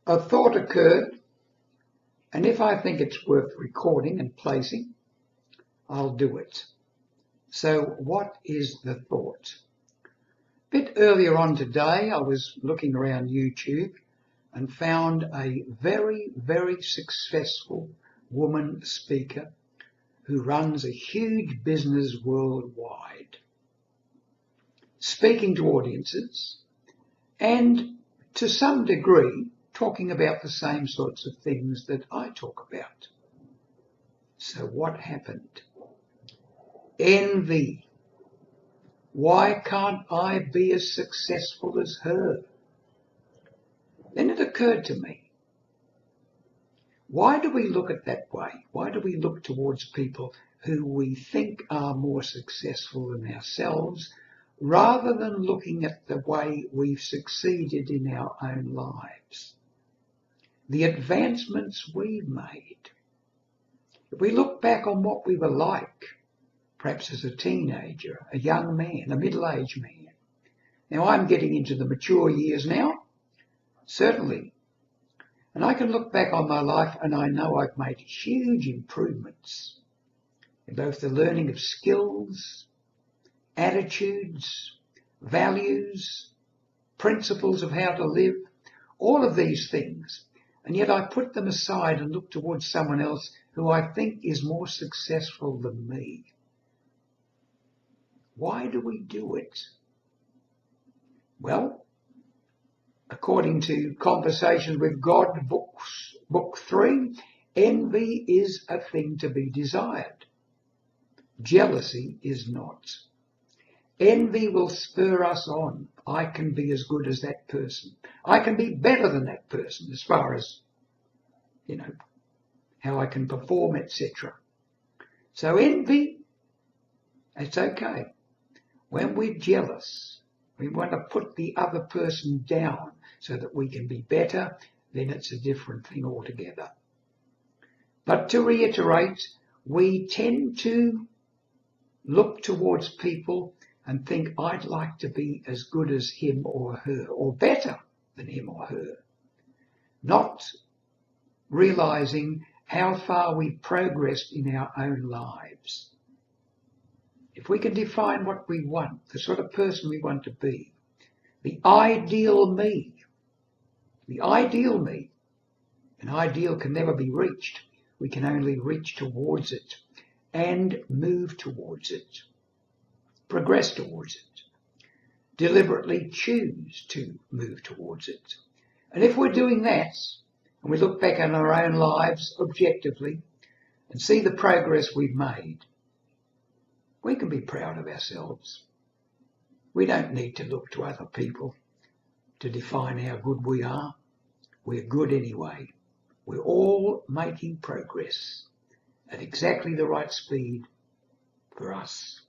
A thought occurred, and if I think it's worth recording and placing, I'll do it. So what is the thought? A bit earlier on today, I was looking around YouTube and found a very, very successful woman speaker who runs a huge business worldwide, speaking to audiences and to some degree talking about the same sorts of things that I talk about. So what happened? Envy. Why can't I be as successful as her? Then it occurred to me, why do we look at that way? Why do we look towards people who we think are more successful than ourselves, rather than looking at the way we've succeeded in our own lives? The advancements we've made. If we look back on what we were like, perhaps as a teenager, a young man, a middle-aged man. Now I'm getting into the mature years now, certainly. And I can look back on my life and I know I've made huge improvements in both the learning of skills, attitudes, values, principles of how to live, all of these things. And yet I put them aside and look towards someone else who I think is more successful than me. Why do we do it? Well, according to Conversations with God, book 3, envy is a thing to be desired. Jealousy is not. Envy will spur us on. I can be as good as that person. I can be better than that person as far as, how I can perform, etc. So envy, it's okay. When we're jealous, we want to put the other person down so that we can be better, then it's a different thing altogether. But to reiterate, we tend to look towards people and think, I'd like to be as good as him or her, or better than him or her, not realizing how far we've progressed in our own lives. If we can define what we want, the sort of person we want to be, the ideal me, an ideal can never be reached. We can only reach towards it and move towards it, progress towards it, deliberately choose to move towards it. And if we're doing that, and we look back on our own lives objectively and see the progress we've made, we can be proud of ourselves. We don't need to look to other people to define how good we are. We're good anyway. We're all making progress at exactly the right speed for us.